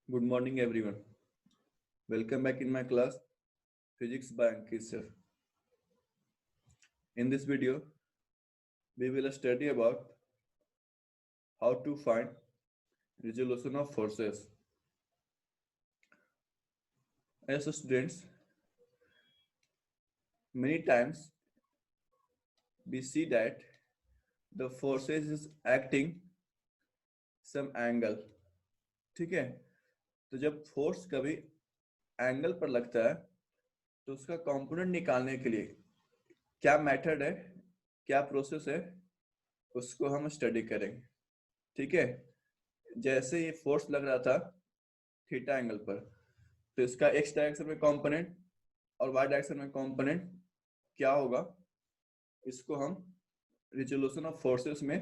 Good morning, everyone. Welcome back in my class, Physics by Ankit sir. In this video, we will study about how to find resolution of forces. As students, many times we see that the forces is acting some angle. ठीक है, तो जब force कभी angle पर लगता है तो उसका कंपोनेंट निकालने के लिए क्या मेथड है, क्या प्रोसेस है, उसको हम स्टडी करेंगे. ठीक है, जैसे ये फोर्स लग रहा था थीटा एंगल पर, तो इसका एक्स डायरेक्शन में कंपोनेंट और वाई डायरेक्शन में कंपोनेंट क्या होगा, इसको हम रिजोल्यूशन ऑफ फोर्सेस में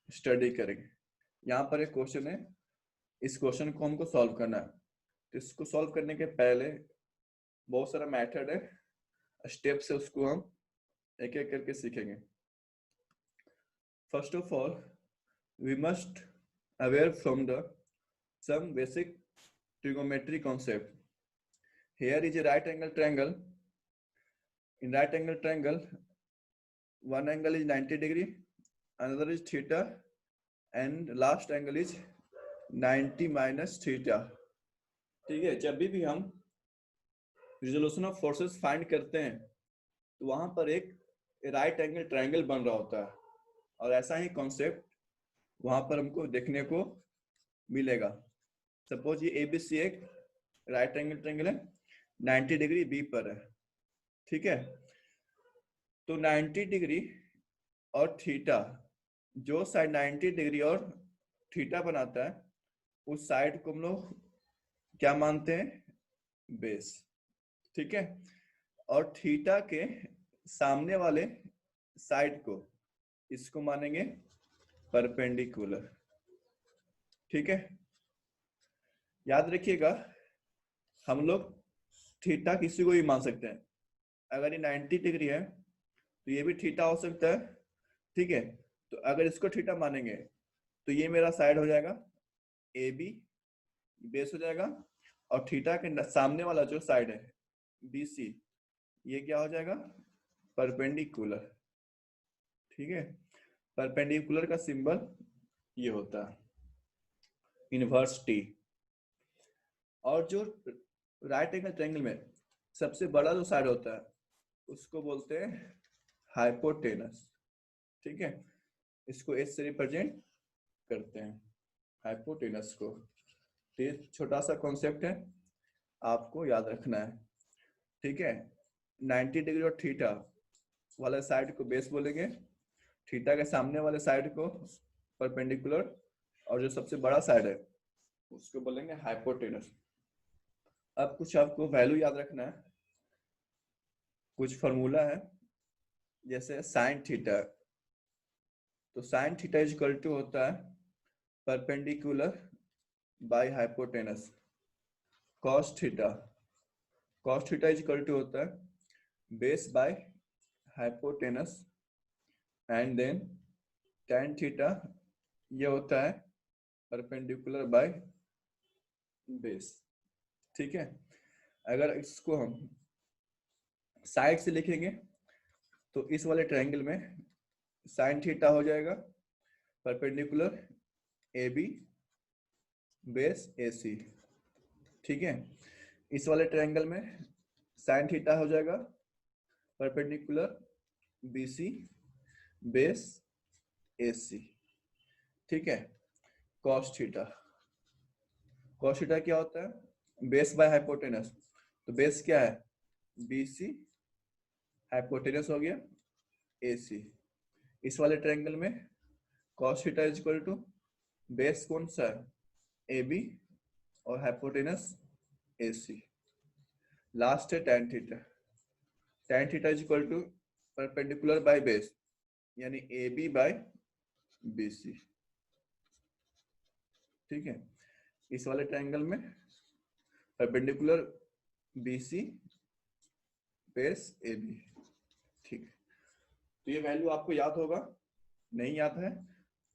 स्टडी करेंगे. यहाँ पर एक क्वेश्चन है, इस क्वेश्चन को हमको सॉल्व करना है. तो इसको सॉल्व करने के पहले बहुत सारा मेथड है, स्टेप से उसको हम एक एक करके सीखेंगे. First of all we must aware from the some basic trigonometry concept. Here is a right angle triangle. In right angle triangle, one angle is 90 degree, another is theta, and last angle is 90 minus theta. ठीक है, जब भी हम resolution of forces find करते हैं तो वहां पर एक राइट एंगल ट्रायंगल बन रहा होता है, और ऐसा ही कॉन्सेप्ट वहां पर हमको देखने को मिलेगा. सपोज ये एबीसी एक राइट एंगल ट्रायंगल है, 90 डिग्री बी पर है. ठीक है, तो 90 डिग्री और थीटा, जो साइड 90 डिग्री और थीटा बनाता है उस साइड को हम लोग क्या मानते हैं, बेस. ठीक है, और थीटा के सामने वाले साइड को, इसको मानेंगे परपेंडिकुलर. ठीक है, याद रखिएगा हम लोग थीटा किसी को भी मान सकते हैं. अगर ये 90 डिग्री है तो ये भी थीटा हो सकता है. ठीक है, तो अगर इसको थीटा मानेंगे तो ये मेरा साइड हो जाएगा ए बी, बेस हो जाएगा, और थीटा के सामने वाला जो साइड है बी सी, ये क्या हो जाएगा, परपेंडिकुलर. ठीक है, परपेंडिकुलर का सिंबल ये होता है इनवर्स टी. और जो राइट एंगल ट्रायंगल में सबसे बड़ा जो साइड होता है उसको बोलते हैं हाइपोटेनस. ठीक है, इसको एच से रिप्रेजेंट करते हैं, हाइपोटेनस को. तो ये छोटा सा कॉन्सेप्ट है, आपको याद रखना है. ठीक है, 90 डिग्री और थीटा वाले साइड को बेस बोलेंगे, थीटा के सामने वाले साइड को परपेंडिकुलर, और जो सबसे बड़ा साइड है उसको बोलेंगे हाइपोटेनस. अब कुछ आपको वैल्यू याद रखना है, कुछ फॉर्मूला है, जैसे साइन थीटा. तो sine theta is equal to होता है perpendicular by hypotenuse. Cos theta, cos theta is equal to होता है base by hypotenuse, and then tan theta ये होता है परपेंडिकुलर बाय बेस. ठीक है, अगर इसको हम साइड से लिखेंगे तो इस वाले ट्रायंगल में साइन थीटा हो जाएगा परपेंडिकुलर ए बी बेस ए सी. ठीक है, इस वाले ट्रायंगल में साइन थीटा हो जाएगा परपेंडिकुलर बी सी बेस ए सी. ठीक है, कॉस थीटा, कॉस थीटा क्या होता है, बेस बाय हाइपोटेनस. तो बेस क्या है, बी सी, हाइपोटेनस हो गया ए सी. इस वाले ट्रायंगल में cos theta is equal to base कौन सा है, ए बी, और हाइपोटेनस ए सी. लास्ट है tan theta, tan theta is equal to perpendicular by base, यानी A B by B C. ठीक है, इस वाले ट्रायंगल में perpendicular B C base A B. ठीक है, तो ये वैल्यू आपको याद होगा, नहीं याद है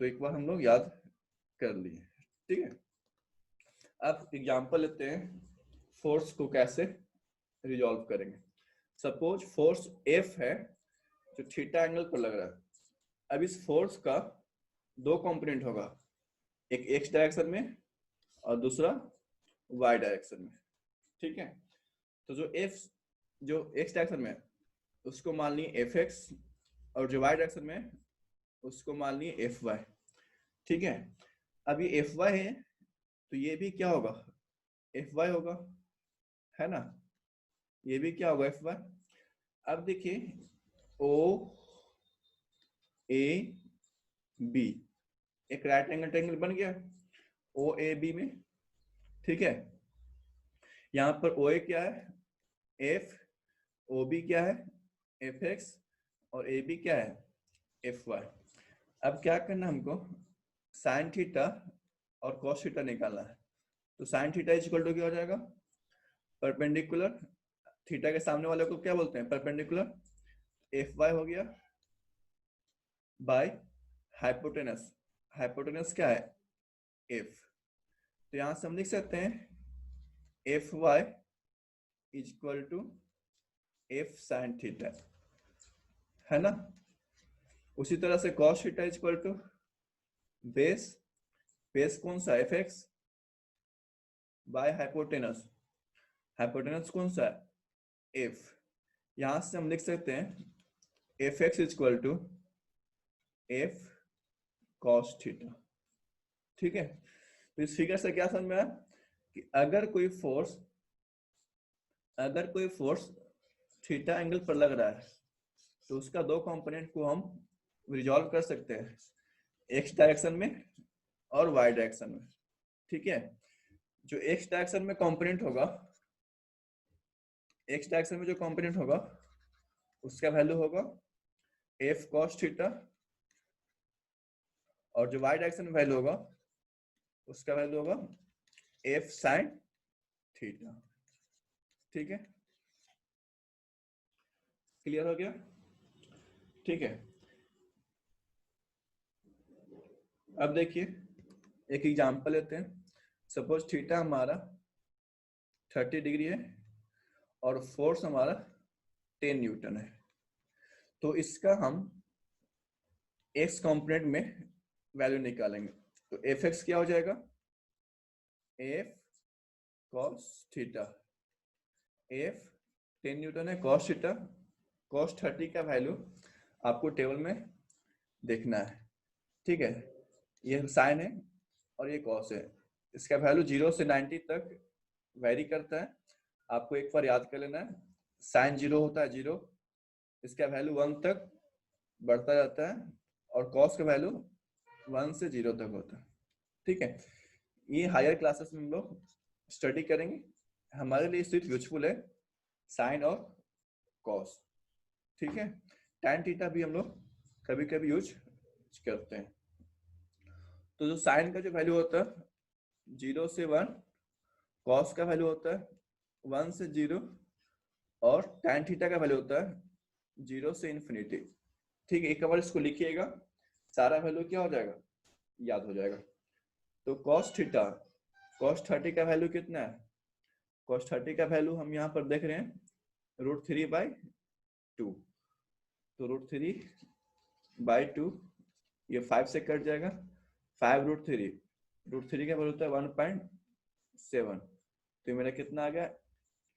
तो एक बार हम लोग याद कर लिए. ठीक है, अब एग्जांपल लेते हैं फोर्स को कैसे रिजॉल्व करेंगे। सपोज फोर्स F है जो थीटा एंगल पर लग रहा है। अब इस फोर्स का दो कंपोनेंट होगा, एक x डायरेक्शन में और दूसरा y डायरेक्शन में। ठीक है, तो जो x डायरेक्शन में उसको मान लिए Fx और जो y डायरेक्शन में उसको मान लिए Fy। ठीक है, अब ये Fy है तो ये भी क्या होगा, Fy होगा, है ना, ये भी क्या होगा, Fy। अब देखिए O A B एक राइट एंगल ट्रायंगल बन गया O A B में। ठीक है, यहाँ पर OA क्या है F, OB क्या है Fx और AB क्या है Fy। अब क्या करना हमको, साइन थीटा और कॉस थीटा निकालना है। तो साइन थीटा इक्वल टू क्या हो जाएगा, परपेंडिकुलर, थीटा के सामने वाले को क्या बोलते हैं, परपेंडिकुलर, Fy हो गया बाय हाइपोटेनस, हाइपोटेनस क्या है F। तो यहां से हम लिख सकते हैं Fy equal to F sine theta, है ना। उसी तरह से cos theta equal to base, base कौन सा Fx बाय हाइपोटेनस, हाइपोटेनस कौन सा है F। यहां से हम लिख सकते हैं Fx equal to F cos theta. ठीक है, तो इस फिगर से क्या समझ में आया कि अगर कोई फोर्स थीटा एंगल पर लग रहा है तो उसका दो कंपोनेंट को हम रिजॉल्व कर सकते हैं, एक्स डायरेक्शन में और वाई डायरेक्शन में। ठीक है, जो एक्स डायरेक्शन में कंपोनेंट होगा, एक्स डायरेक्शन में जो कंपोनेंट होगा उसका वैल्यू होगा एफ कॉस थीटा, और जो वाई डायरेक्शन में वैल्यू होगा उसका वैल्यू होगा एफ साइन थीटा। ठीक है, क्लियर हो गया। ठीक है, अब देखिए एक एग्जांपल लेते हैं। सपोज थीटा हमारा 30 डिग्री है और फोर्स हमारा 10 न्यूटन है। तो इसका हम एक्स कंपोनेंट में वैल्यू निकालेंगे। तो एफ एक्स क्या हो जाएगा, F cos theta, F 10 Newton है, कॉस थीटा, कॉस 30 का वैल्यू आपको टेबल में देखना है। ठीक है, ये साइन है और ये कॉस है, इसका वैल्यू 0 से 90 तक वेरी करता है। आपको एक बार याद कर लेना है, साइन 0 होता है 0, इसका वैल्यू 1 तक बढ़ता जाता है और कॉस का वैल्यू 1 से 0 तक होता है। ठीक है, ये हायर क्लासेस में हम लोग स्टडी करेंगे। हमारे लिए सिर्फ यूजफुल है साइन और कॉस। ठीक है, tan थीटा भी हम लोग कभी कभी यूज करते हैं। तो जो साइन का जो वैल्यू होता है 0 से 1, कॉस का वैल्यू होता है 1 से 0 और tan थीटा का वैल्यू होता है 0 से इन्फिनिटी। ठीक है, एक बार इसको लिखिएगा, सारा वैल्यू क्या हो जाएगा, याद हो जाएगा। तो cos थीटा, cos 30 का वैल्यू कितना है, cos 30 का वैल्यू हम यहाँ पर देख रहे हैं √3/2। तो √3/2 ये 5 से कट जाएगा, 5√3, √3 का वैल्यू होता है 1.7, तो मेरा कितना आ गया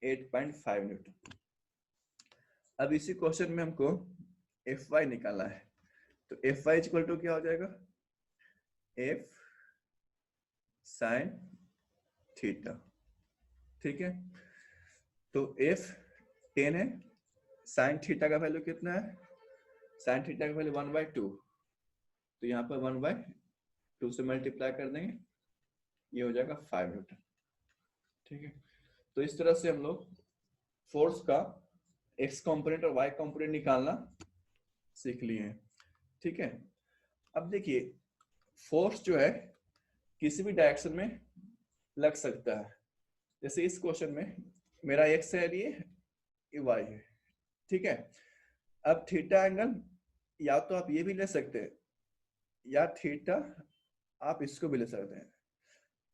8.5 न्यूटन। अब इसी क्वेश्चन में हमको Fy निकालना है। तो Fy इक्वल टू क्या हो जाएगा, F साइन थीटा। ठीक है, तो F 10 है, साइन थीटा का वैल्यू कितना है, साइन थीटा का वैल्यू 1/2, तो यहाँ पर 1/2 से मल्टीप्लाई कर देंगे, ये हो जाएगा 5 न्यूटन। ठीक है, तो इस तरह से हम लोग फोर्स का एक्स कंपोनेंट और वाई कंपोनेंट निकालना सीख लिए हैं। ठीक है, अब देखिए फोर्स जो है किसी भी डायरेक्शन में लग सकता है। जैसे इस क्वेश्चन में मेरा एक्स है, ये वाई है। ठीक है, अब थीटा एंगल या तो आप ये भी ले सकते हैं या थीटा आप इसको भी ले सकते हैं।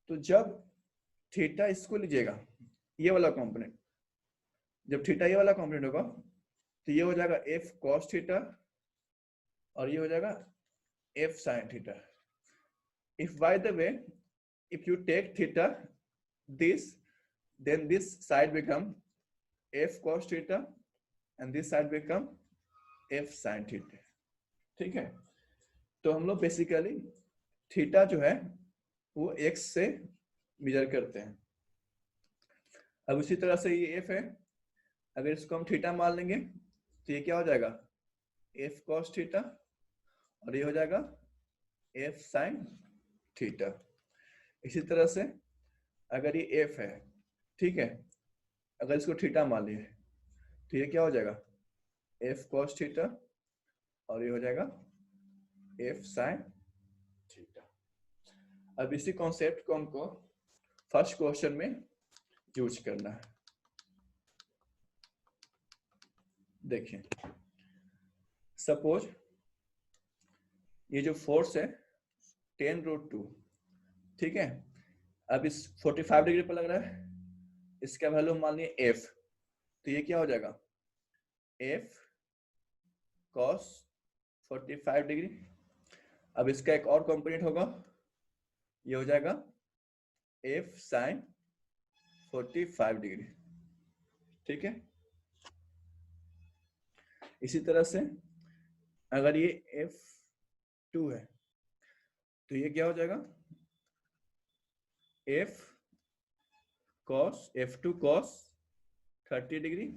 तो जब थीटा इसको लीजिएगा, ये वाला कंपोनेंट, जब थीटा ये वाला कंपोनेंट होगा तो ये हो जाएगा एफ कॉस थीटा और ये हो जाएगा F sine theta. If by the way if you take theta this, then this side become f cos theta and this side become f sin theta. ठीक है, तो हम लोग बेसिकली थीटा जो है वो x से मेजर करते हैं. अब उसी तरह से ये f है, अगर इसको हम थीटा मान लेंगे तो ये क्या हो जाएगा f cos थीटा और ये हो जाएगा f sin थीटा. इसी तरह से अगर ये f है, ठीक है, अगर इसको थीटा मान लिए तो ये क्या हो जाएगा f cos थीटा और ये हो जाएगा f sin थीटा. अब इसी कॉन्सेप्ट को हमको फर्स्ट क्वेश्चन में यूज करना है. देखिए, सपोज ये जो फोर्स है 10√2, ठीक है, अब इस 45 डिग्री पर लग रहा है, इसका वैल्यू मान लिया f, तो ये क्या हो जाएगा f cos 45 डिग्री. अब इसका एक और कंपोनेंट होगा, ये हो जाएगा f sin 45 डिग्री. ठीक है, इसी तरह से अगर ये f2 है तो ये क्या हो जाएगा f2 cos 30 डिग्री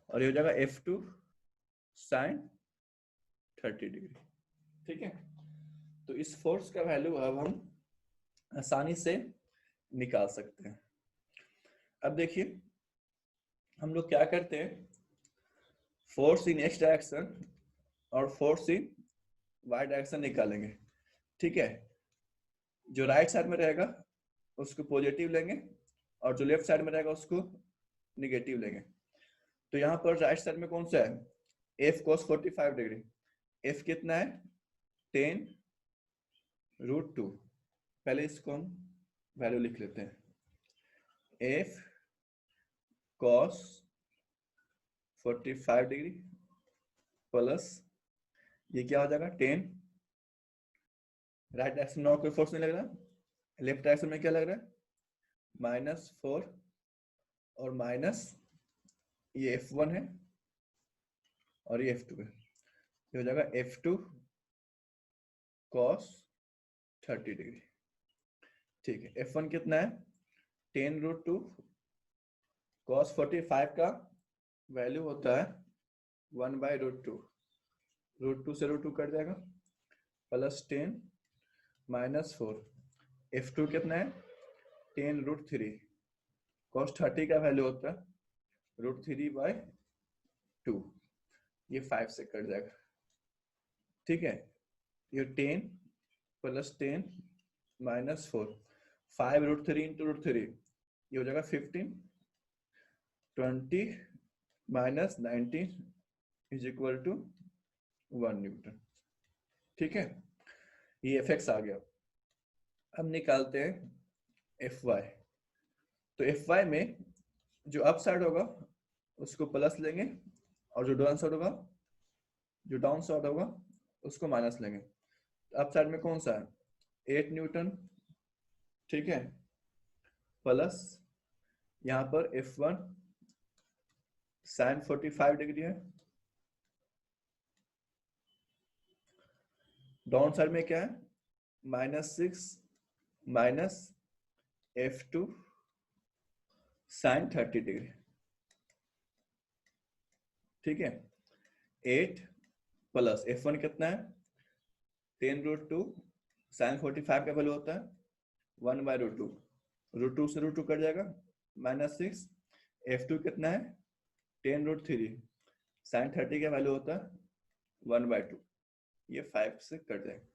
और ये हो जाएगा f2 sin 30 डिग्री. ठीक है, तो इस फोर्स का वैल्यू अब हम आसानी से निकाल सकते हैं. अब देखिए हम लोग क्या करते हैं, फोर्स इन एक्स डायरेक्शन और फोर्स इन वाई डायरेक्शन निकालेंगे. ठीक है, जो राइट साइड में रहेगा उसको पॉजिटिव लेंगे और जो लेफ्ट साइड में रहेगा उसको निगेटिव लेंगे. तो यहाँ पर राइट साइड में कौन सा है f cos 45 डिग्री, f कितना है 10√2. पहले इसको हम वैल्यू लिख लेते हैं, f cos 45 डिग्री प्लस ये क्या हो जाएगा 10, राइट डायरेक्शन में और कोई फोर्स नहीं लग रहा, लेफ्ट डायरेक्शन में क्या लग रहा है -4 और माइनस ये f1 है और ये f2 है, ये हो जाएगा f2 cos 30 डिग्री. ठीक है, f1 कितना है 10√2 cos 45 का वैल्यू होता है 1/√2, √2 से √2 कट जाएगा प्लस 10 -4, f2 कितना है 10√3 cos 30 का वैल्यू होता है √3/2, ये 5 से कट जाएगा. ठीक है, ये 10 प्लस 10 -4, 5√3 इंटू √3 ये हो जाएगा 15, 20 -19 इज इक्वल टू 1 न्यूटन. ठीक है, ये Fx आ गया. अब निकालते हैं Fy. तो Fy में जो अप साइड होगा उसको प्लस लेंगे और जो डाउन साइड होगा उसको माइनस लेंगे. अप साइड में कौन सा है 8 न्यूटन. ठीक है, प्लस यहाँ पर F1 sin 45 डिग्री है, डाउन साइड में क्या है -6 माइनस F2 sin 30 डिग्री. ठीक है, 8 प्लस F1 कितना है 10√2 sin 45 का वैल्यू होता है 1/√2, √2 से √2 कट जाएगा -6, F2 कितना है 10√3 sin 30 का वैल्यू होता है 1/2, ये 5 से कट जाएगा.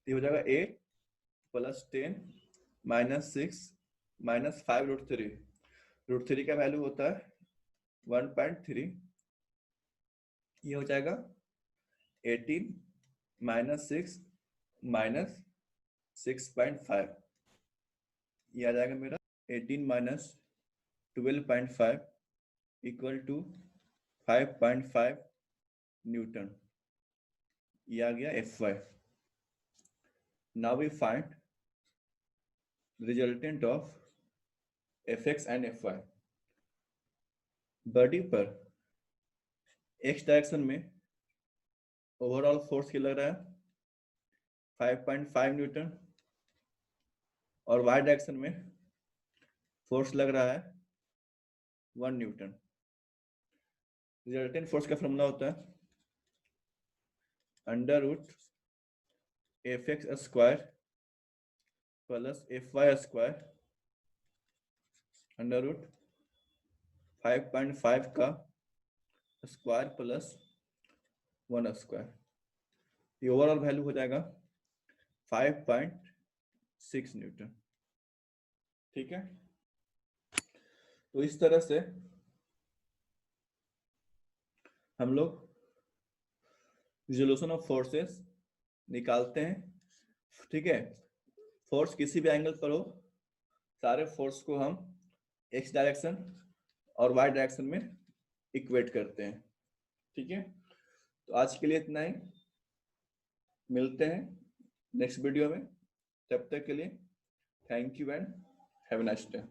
ये हो जाएगा 8 प्लस 10 -6 -5√3, √3 का वैल्यू होता है 1.3, ये हो जाएगा 18 -6 -6.5, ये आ जाएगा मेरा 18 minus 12.5 equal to 5.5 न्यूटन. ये आ गया Fy. Now we find resultant of Fx and Fy. Body पर x डायरेक्शन में ओवरऑल फोर्स क्या लग रहा है 5.5 न्यूटन और y डायरेक्शन में फोर्स लग रहा है 1 न्यूटन. रिजल्टेंट फोर्स का फॉर्मूला होता है under root F square plus Fy square under root 5.5 का स्क्वायर प्लस 1 स्क्वायर. ये ओवरऑल वैल्यू हो जाएगा 5.6 न्यूटन. ठीक है, तो इस तरह से हम लोग रिजोल्यूशन ऑफ फोर्सेस निकालते हैं. ठीक है, फोर्स किसी भी एंगल पर हो, सारे फोर्स को हम एक्स डायरेक्शन और वाई डायरेक्शन में इक्वेट करते हैं. ठीक है, तो आज के लिए इतना ही. मिलते हैं नेक्स्ट वीडियो में. तब तक के लिए thank you and have a nice day.